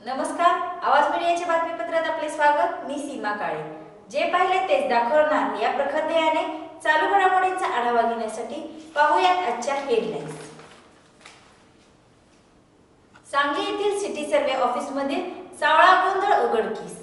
नमस्कार, आवाज मीडियाच्या बातमीपत्रात आपले स्वागत। मी सीमा काळे। जे पाहिले तेच दाखवणार या प्रखर ध्येयाने चालू घडामोडींचा आढावा घेण्यासाठी पाहूयात आजच्या हेडलाईन्स। सांगली येथील सिटी सर्वे ऑफिस मध्ये सावळा गोंधळ उघडकीस।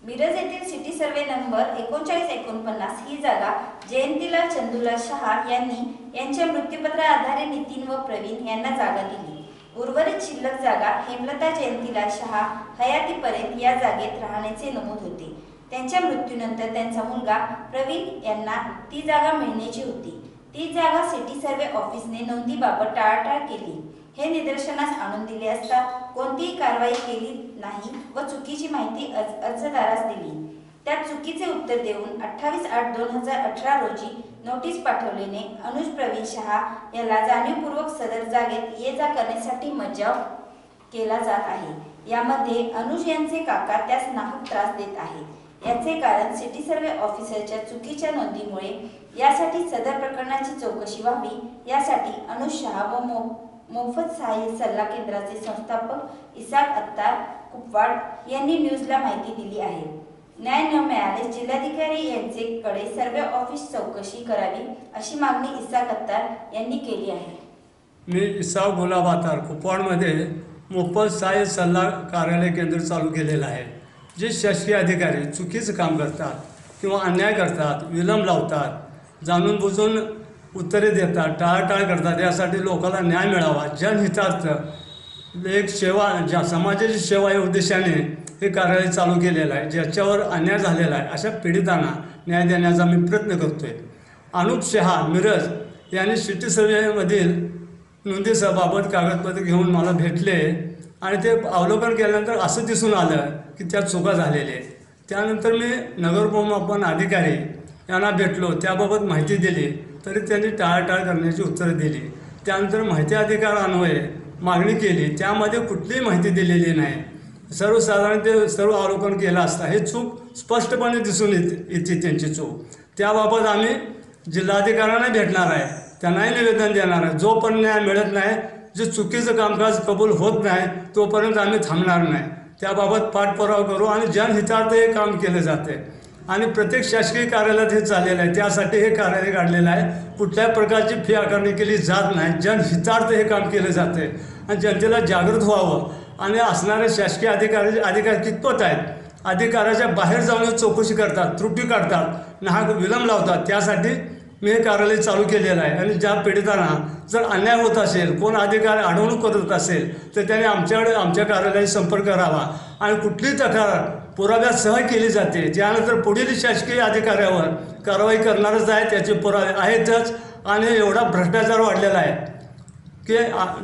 मिरज येथील सिटी सर्वे नंबर 3949 ही जागा जयंतीलाल चंदूलाल शहा यांनी यांच्या मृत्यूपत्रा आधारे नितीन व प्रवीण यांना जागा दिली। उर्वरित शिल्लक जागा हेमलता जयंतीलाल शहा हयातीपर्यंत या जागेत राहण्याचे नमूद होते। त्यांच्या मृत्यूनंतर त्यांचा मुलगा प्रवीण यांना ती जागा मिळण्याची होती। ती जागा सिटी सर्वे ऑफिसने नोंदीबाबत टाळाटाळ केली। हे निदर्शनास आणून दिले असता कोणतीही कारवाई केली नाही व चुकीची माहिती अर्जदारास दिली। त्यात चुकीचे उत्तर देऊन 28/8/2018 रोजी नोटीस पाठवल्याने अनुज प्रवीण शहा याला जाणीवपूर्वक सदर जागेत ये जा करण्यासाठी मज्जाव केला जात आहे। यामध्ये अनुज यांचे काका त्यास नाहक त्रास देत आहेत। याचे कारण सिटी सर्वे ऑफिसरच्या चुकीच्या नोंदीमुळे यासाठी सदर प्रकरणाची चौकशी व्हावी यासाठी अनुज शहा व मोफत सहाय्य सल्ला केंद्राचे संस्थापक इसाक अत्तार कुपवाड यांनी न्यूजला माहिती दिली आहे। न्याय न मिळाल्यास जिल्हाधिकारी यांचेकडे सर्वे ऑफिस चौकशी करावी अशी मागणी इसाक अत्तार यांनी केली आहे। मी इसाक गुलाब अत्तार कुपवाडमध्ये मोफत सहाय्य सल्ला कार्यालय केंद्र चालू केलेलं आहे। जे शासकीय अधिकारी चुकीचं काम करतात किंवा अन्याय करतात, विलंब लावतात, जाणून बुजून उत्तरे देतात, टाळाटाळ करतात, यासाठी लोकांना न्याय मिळावा जनहितार्थ एक सेवा ज्या समाजाची सेवा या उद्देशाने हे कार्यालय चालू केलेलं आहे। ज्याच्यावर अन्याय झालेला आहे अशा पीडितांना न्याय देण्याचा मी प्रयत्न करतो आहे। अनुप शहा मिरज यांनी सिटी सर्वेमधील नोंदीबाबत कागदपत्र घेऊन मला भेटले आणि ते अवलोकन केल्यानंतर असं दिसून आलं की त्यात चुका झालेल्या आहेत। त्यानंतर मी नगरोपमोपन अधिकारी यांना भेटलो, त्याबाबत माहिती दिली तरी त्यांनी टाळाटाळ करण्याची उत्तरं दिली। त्यानंतर माहिती अधिकारान्वये मागणी केली, त्यामध्ये कुठलीही माहिती दिलेली नाही। सर्वसाधारण ते सर्व अवलोकन केलं असता हे चूक स्पष्टपणे दिसून येते त्यांची चूक। त्याबाबत आम्ही जिल्हाधिकाऱ्यांना भेटणार आहे, त्यांनाही निवेदन देणार आहे। जोपर्यंत न्याय मिळत नाही, जे चुकीचं कामकाज कबूल होत नाही तोपर्यंत आम्ही थांबणार नाही। त्याबाबत पाठपुरावा करू आणि जनहितार्थ हे काम केले जाते आणि प्रत्येक शासकीय कार्यालयात हे चाललेलं आहे। त्यासाठी हे कार्यालय काढलेलं आहे। कुठल्याही प्रकारची फी आकारणी केली जात नाही, जनहितार्थ हे काम केले जाते आणि जनतेला जागृत व्हावं। आणि असणारे शासकीय अधिकारी कितपत आहेत, अधिकाराच्या बाहेर जाऊन चौकशी करतात, त्रुटी काढतात, नाहक विलंब लावतात। त्यासाठी मी हे कार्यालय चालू केलेलं आहे आणि ज्या पीडितांना जर अन्याय होत असेल, कोण अधिकारी अडवणूक करत असेल तर त्याने आमच्या कार्यालयाशी संपर्क करावा आणि कुठलीही तक्रार पुराव्यासह केली जाते। त्यानंतर पुढील शासकीय अधिकाऱ्यावर कारवाई करणारच आहे, त्याचे पुरावे आहेतच। आणि एवढा भ्रष्टाचार वाढलेला आहे की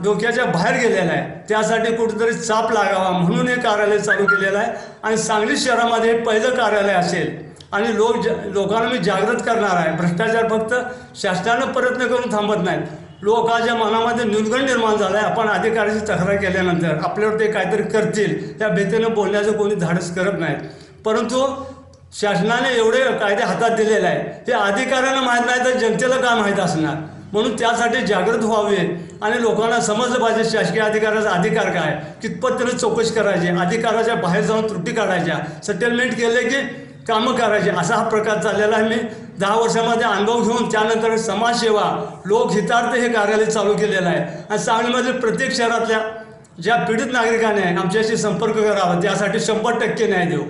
डोक्याच्या बाहेर गेलेला आहे। त्यासाठी कुठेतरी चाप लागावा म्हणून हे कार्यालय चालू केलेलं आहे आणि सांगली शहरामध्ये पहिलं कार्यालय असेल आणि लोकांना मी जागृत करणार आहे। भ्रष्टाचार फक्त शासनानं प्रयत्न करून थांबत नाहीत, लोकांच्या मनामध्ये न्यूनगंड निर्माण झाला आहे। आपण अधिकाऱ्याची तक्रार केल्यानंतर आपल्यावर ते काहीतरी करतील या भीतीनं बोलण्याचं कोणी धाडस करत नाहीत। परंतु शासनाने एवढे कायदे हातात दिलेले आहे, ते अधिकाऱ्यांना माहीत नाही तर जनतेला काय माहीत असणार। म्हणून त्यासाठी जागृत व्हावे आणि लोकांना समजलं पाहिजे शासकीय अधिकाऱ्याचा अधिकार काय, कितपत त्याने चौकशी करायची, अधिकाराच्या बाहेर जाऊन त्रुटी काढायच्या, सेटलमेंट केले की कामं करायचे। असा हा प्रकार चाललेला आहे। मी 10 वर्षामध्ये अनुभव घेऊन त्यानंतर समाजसेवा लोकहितार्थ हे कार्यालय चालू केलेलं आहे आणि सांगलीमधील प्रत्येक शहरातल्या ज्या पीडित नागरिकांनी आमच्याशी संपर्क करावा त्यासाठी 100% न्याय देऊ।